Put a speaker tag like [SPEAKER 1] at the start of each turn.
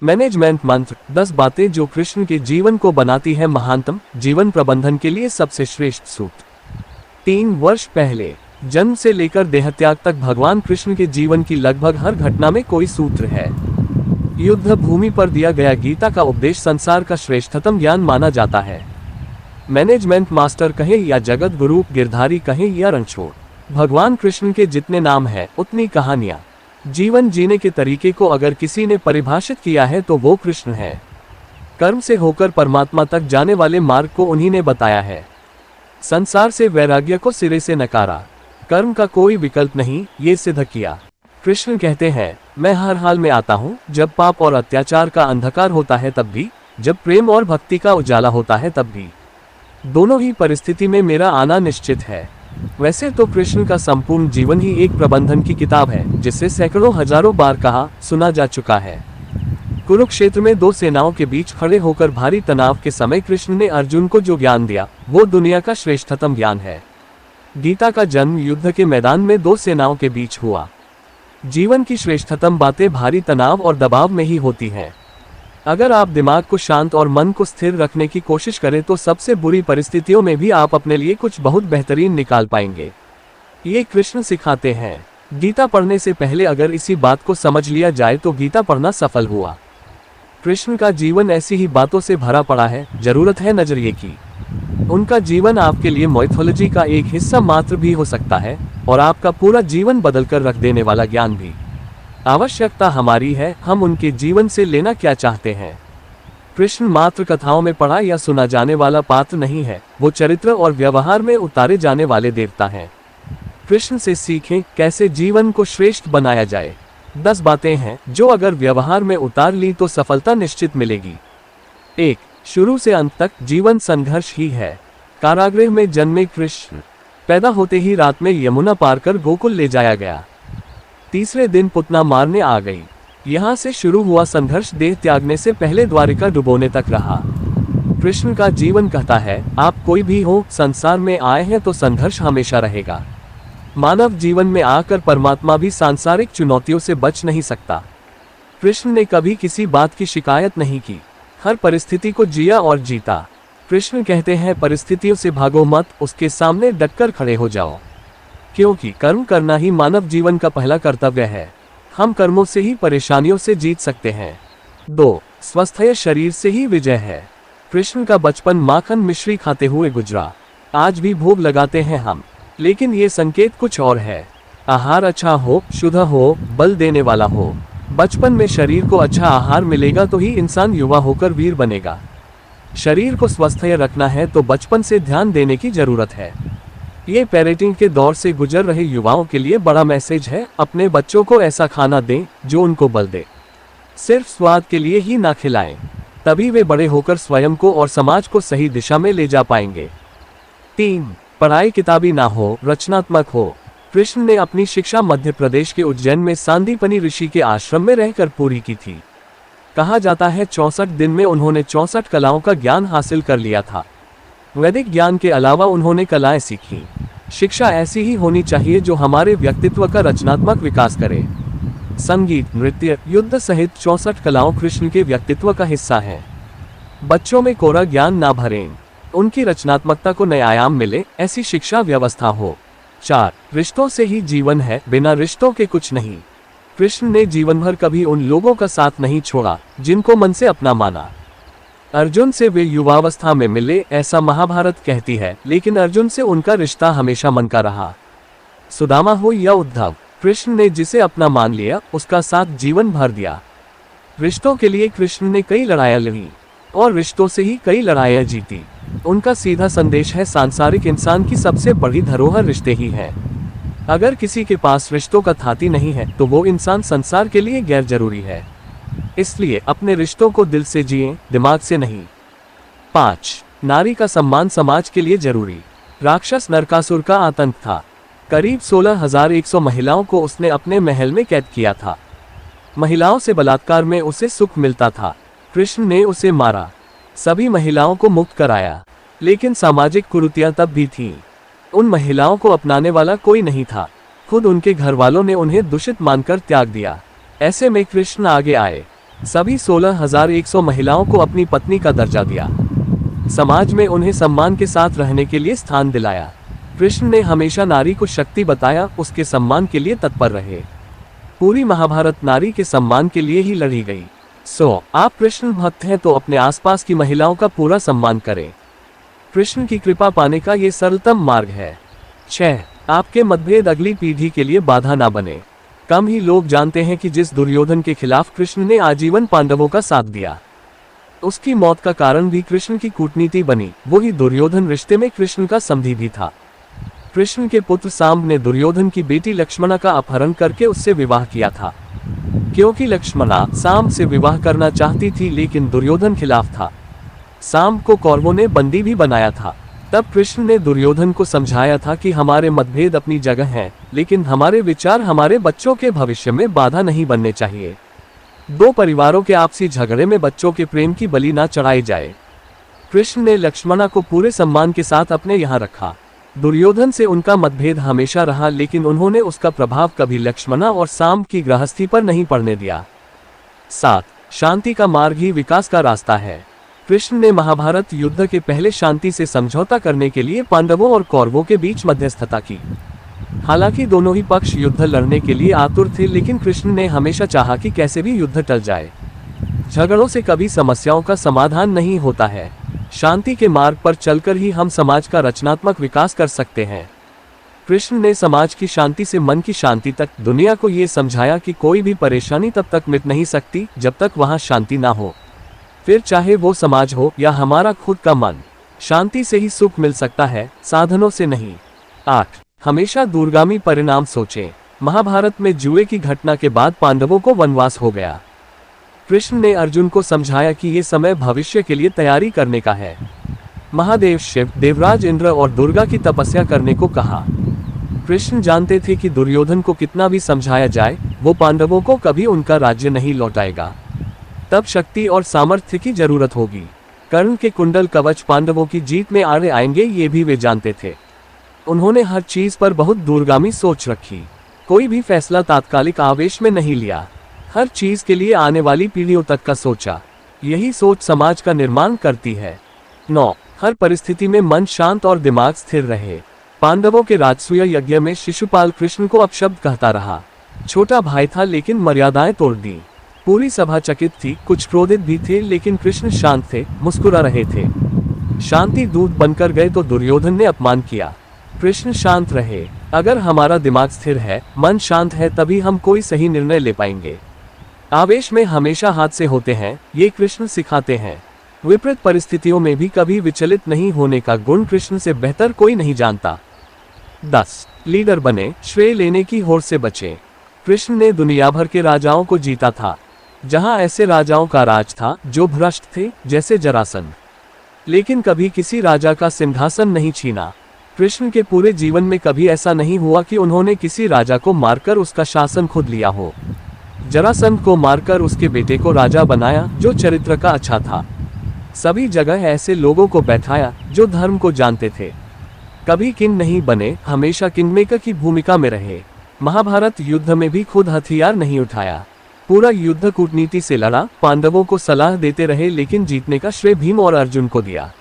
[SPEAKER 1] Management मंत्र 10 बातें जो कृष्ण के जीवन को बनाती है महानतम। जीवन प्रबंधन के लिए सबसे श्रेष्ठ सूत्र। 3 वर्ष पहले जन्म से लेकर देहत्याग तक भगवान कृष्ण के जीवन की लगभग हर घटना में कोई सूत्र है। युद्ध भूमि पर दिया गया गीता का उपदेश संसार का श्रेष्ठतम ज्ञान माना जाता है। मैनेजमेंट मास्टर कहें या जगत गुरु, गिरधारी कहें या रणछोड़, भगवान कृष्ण के जितने नाम हैं उतनी कहानियां। जीवन जीने के तरीके को अगर किसी ने परिभाषित किया है तो वो कृष्ण है। कर्म से होकर परमात्मा तक जाने वाले मार्ग को उन्हीं ने बताया है। संसार से वैराग्य को सिरे से नकारा, कर्म का कोई विकल्प नहीं, ये सिद्ध किया। कृष्ण कहते हैं, मैं हर हाल में आता हूँ, जब पाप और अत्याचार का अंधकार होता है तब भी, जब प्रेम और भक्ति का उजाला होता है तब भी। दोनों ही परिस्थिति में मेरा आना निश्चित है। वैसे तो कृष्ण का संपूर्ण जीवन ही एक प्रबंधन की किताब है, जिसे सैकड़ों हजारों बार कहा सुना जा चुका है। कुरुक्षेत्र में 2 सेनाओं के बीच खड़े होकर भारी तनाव के समय कृष्ण ने अर्जुन को जो ज्ञान दिया वो दुनिया का श्रेष्ठतम ज्ञान है। गीता का जन्म युद्ध के मैदान में 2 सेनाओं के बीच हुआ। जीवन की श्रेष्ठतम बातें भारी तनाव और दबाव में ही होती हैं। अगर आप दिमाग को शांत और मन को स्थिर रखने की कोशिश करें तो सबसे बुरी परिस्थितियों में भी आप अपने लिए कुछ बहुत बेहतरीन निकाल पाएंगे। ये कृष्ण सिखाते हैं। गीता पढ़ने से पहले अगर इसी बात को समझ लिया जाए तो गीता पढ़ना सफल हुआ। कृष्ण का जीवन ऐसी ही बातों से भरा पड़ा है, जरूरत है नजरिए की। उनका जीवन आपके लिए माइथोलॉजी का एक हिस्सा मात्र भी हो सकता है और आपका पूरा जीवन बदल कर रख देने वाला ज्ञान भी। आवश्यकता हमारी है, हम उनके जीवन से लेना क्या चाहते हैं। कृष्ण मात्र कथाओं में पढ़ा या सुना जाने वाला पात्र नहीं है, वो चरित्र और व्यवहार में उतारे जाने वाले देवता हैं। कृष्ण से सीखें कैसे जीवन को श्रेष्ठ बनाया जाए। 10 बातें हैं जो अगर व्यवहार में उतार ली तो सफलता निश्चित मिलेगी। 1. शुरू से अंत तक जीवन संघर्ष ही है। कारागृह में जन्मे कृष्ण, पैदा होते ही रात में यमुना पार कर गोकुल ले जाया गया। तीसरे दिन पुतना मारने आ गई। यहाँ से शुरू हुआ संघर्ष देह त्यागने से पहले द्वारिका डुबोने तक रहा। कृष्ण का जीवन कहता है, आप कोई भी हो, संसार में आए हैं तो संघर्ष हमेशा रहेगा। मानव जीवन में आकर परमात्मा भी सांसारिक चुनौतियों से बच नहीं सकता। कृष्ण ने कभी किसी बात की शिकायत नहीं की, हर परिस्थिति को जिया और जीता। कृष्ण कहते हैं, परिस्थितियों से भागो मत, उसके सामने डटकर खड़े हो जाओ, क्योंकि कर्म करना ही मानव जीवन का पहला कर्तव्य है। हम कर्मों से ही परेशानियों से जीत सकते हैं। 2. स्वस्थ शरीर से ही विजय है। कृष्ण का बचपन माखन मिश्री खाते हुए गुजरा। आज भी भोग लगाते हैं हम, लेकिन ये संकेत कुछ और है। आहार अच्छा हो, शुद्ध हो, बल देने वाला हो। बचपन में शरीर को अच्छा आहार मिलेगा तो ही इंसान युवा होकर वीर बनेगा। शरीर को स्वस्थ रखना है तो बचपन से ध्यान देने की जरूरत है। ये पेरेंटिंग के दौर से गुजर रहे युवाओं के लिए बड़ा मैसेज है। अपने बच्चों को ऐसा खाना दें जो उनको बल दे, सिर्फ स्वाद के लिए ही ना खिलाएं, तभी वे बड़े होकर स्वयं को और समाज को सही दिशा में ले जा पाएंगे। 3. पढ़ाई किताबी ना हो, रचनात्मक हो। कृष्ण ने अपनी शिक्षा मध्य प्रदेश के उज्जैन में सांदीपनि ऋषि के आश्रम में रहकर पूरी की थी। कहा जाता है 64 दिन में उन्होंने 64 कलाओं का ज्ञान हासिल कर लिया था। वैदिक ज्ञान के अलावा उन्होंने कलाएं सीखी। शिक्षा ऐसी ही होनी चाहिए जो हमारे व्यक्तित्व का रचनात्मक विकास करे। संगीत, नृत्य, युद्ध सहित 64 कलाओं कृष्ण के व्यक्तित्व का हिस्सा हैं। बच्चों में कोरा ज्ञान ना भरें, उनकी रचनात्मकता को नए आयाम मिले, ऐसी शिक्षा व्यवस्था हो। 4. रिश्तों से ही जीवन है, बिना रिश्तों के कुछ नहीं। कृष्ण ने जीवन भर कभी उन लोगों का साथ नहीं छोड़ा जिनको मन से अपना माना। अर्जुन से वे युवावस्था में मिले, ऐसा महाभारत कहती है, लेकिन अर्जुन से उनका रिश्ता हमेशा मन का रहा। सुदामा हो या उद्धव, कृष्ण ने जिसे अपना मान लिया उसका साथ जीवन भर दिया। रिश्तों के लिए कृष्ण ने कई लड़ाइयां लड़ी और रिश्तों से ही कई लड़ाइयां जीती। उनका सीधा संदेश है, सांसारिक इंसान की सबसे बड़ी धरोहर रिश्ते ही है। अगर किसी के पास रिश्तों का थाती नहीं है तो वो इंसान संसार के लिए गैर जरूरी है। इसलिए अपने रिश्तों को दिल से जिएं, दिमाग से नहीं। 5. नारी का सम्मान समाज के लिए जरूरी। राक्षस नरकासुर का आतंक था। करीब 16,100 महिलाओं को उसने अपने महल में कैद किया था। महिलाओं से बलात्कार में उसे सुख मिलता था। कृष्ण ने उसे मारा, सभी महिलाओं को मुक्त कराया, लेकिन सामाजिक कुरीतियां तब भी थीं। उन महिलाओं को अपनाने वाला कोई नहीं था। खुद उनके घर वालों ने उन्हें दूषित मानकर त्याग दिया। ऐसे में कृष्ण आगे आए। सभी 16,100 महिलाओं को अपनी पत्नी का दर्जा दिया। समाज में उन्हें सम्मान के साथ रहने के लिए स्थान दिलाया। कृष्ण ने हमेशा नारी को शक्ति बताया, उसके सम्मान के लिए तत्पर रहे। पूरी महाभारत नारी के सम्मान के लिए ही लड़ी गई। आप कृष्ण भक्त हैं तो अपने आसपास की महिलाओं का पूरा सम्मान करें। कृष्ण की कृपा पाने का ये सरलतम मार्ग है। 6. आपके मतभेद अगली पीढ़ी के लिए बाधा ना बने। कम ही लोग जानते हैं कि जिस दुर्योधन के खिलाफ कृष्ण ने आजीवन पांडवों का साथ दिया, उसकी मौत का कारण भी कृष्ण की कूटनीति बनी। वही दुर्योधन रिश्ते में कृष्ण का समधी भी था। कृष्ण के पुत्र सांब ने दुर्योधन की बेटी लक्ष्मणा का अपहरण करके उससे विवाह किया था। क्योंकि लक्ष्मणा सांब से विवाह करना चाहती थी, लेकिन दुर्योधन खिलाफ था। सांब को कौरवों ने बंदी भी बनाया था। तब कृष्ण ने दुर्योधन को समझाया था कि हमारे मतभेद अपनी जगह हैं, लेकिन हमारे विचार हमारे बच्चों के भविष्य में बाधा नहीं बनने चाहिए। दो परिवारों के आपसी झगड़े में बच्चों के प्रेम की बलि ना चढ़ाई जाए। कृष्ण ने लक्ष्मणा को पूरे सम्मान के साथ अपने यहाँ रखा। दुर्योधन से उनका मतभेद हमेशा रहा, लेकिन उन्होंने उसका प्रभाव कभी लक्ष्मणा और सांब की गृहस्थी पर नहीं पड़ने दिया। 7. शांति का मार्ग ही विकास का रास्ता है। कृष्ण ने महाभारत युद्ध के पहले शांति से समझौता करने के लिए पांडवों और कौरवों के बीच मध्यस्थता की। हालांकि दोनों ही पक्ष युद्ध लड़ने के लिए आतुर थे, लेकिन कृष्ण ने हमेशा चाहा कि कैसे भी युद्ध टल जाए। झगड़ों से कभी समस्याओं का समाधान नहीं होता है। शांति के मार्ग पर चलकर ही हम समाज का रचनात्मक विकास कर सकते हैं। कृष्ण ने समाज की शांति से मन की शांति तक दुनिया को ये समझाया कि कोई भी परेशानी तब तक मिट नहीं सकती जब तक वहां शांति ना हो। फिर चाहे वो समाज हो या हमारा खुद का मन, शांति से ही सुख मिल सकता है, साधनों से नहीं। 8. हमेशा दूरगामी परिणाम सोचें। महाभारत में जुए की घटना के बाद पांडवों को वनवास हो गया। कृष्ण ने अर्जुन को समझाया कि ये समय भविष्य के लिए तैयारी करने का है। महादेव शिव, देवराज इंद्र और दुर्गा की तपस्या करने को कहा। कृष्ण जानते थे कि दुर्योधन को कितना भी समझाया जाए, वो पांडवों को कभी उनका राज्य नहीं लौटाएगा। तब शक्ति और सामर्थ्य की जरूरत होगी। कर्ण के कुंडल कवच पांडवों की जीत में आड़े आएंगे, ये भी वे जानते थे। उन्होंने हर चीज पर बहुत दूरगामी सोच रखी। कोई भी फैसला तात्कालिक आवेश में नहीं लिया। हर चीज के लिए आने वाली पीढ़ियों तक का सोचा। यही सोच समाज का निर्माण करती है। 9. हर परिस्थिति में मन शांत और दिमाग स्थिर रहे। पांडवों के राजसूय यज्ञ में शिशुपाल कृष्ण को अपशब्द कहता रहा। छोटा भाई था, लेकिन मर्यादाएं तोड़ दी। पूरी सभा चकित थी, कुछ क्रोधित भी थे, लेकिन कृष्ण शांत थे, मुस्कुरा रहे थे। शांति दूत बनकर गए तो दुर्योधन ने अपमान किया। कृष्ण शांत रहे। अगर हमारा दिमाग स्थिर है, मन शांत है, तभी हम कोई सही निर्णय ले पाएंगे। आवेश में हमेशा हादसे होते हैं, ये कृष्ण सिखाते हैं। विपरीत परिस्थितियों में भी कभी विचलित नहीं होने का गुण कृष्ण से बेहतर कोई नहीं जानता। 10. लीडर बने, श्रेय लेने की होड़ से बचे। कृष्ण ने दुनिया भर के राजाओं को जीता था। जहां ऐसे राजाओं का राज था जो भ्रष्ट थे, जैसे जरासंध, लेकिन कभी किसी राजा का सिंहासन नहीं छीना। कृष्ण के पूरे जीवन में कभी ऐसा नहीं हुआ कि उन्होंने किसी राजा को मारकर उसका शासन खुद लिया हो। जरासंध को मारकर उसके बेटे को राजा बनाया, जो चरित्र का अच्छा था। सभी जगह ऐसे लोगों को बैठाया जो धर्म को जानते थे। कभी किंग नहीं बने, हमेशा किंगमेकर की भूमिका में रहे। महाभारत युद्ध में भी खुद हथियार नहीं उठाया। पूरा युद्ध कूटनीति से लड़ा। पांडवों को सलाह देते रहे, लेकिन जीतने का श्रेय भीम और अर्जुन को दिया।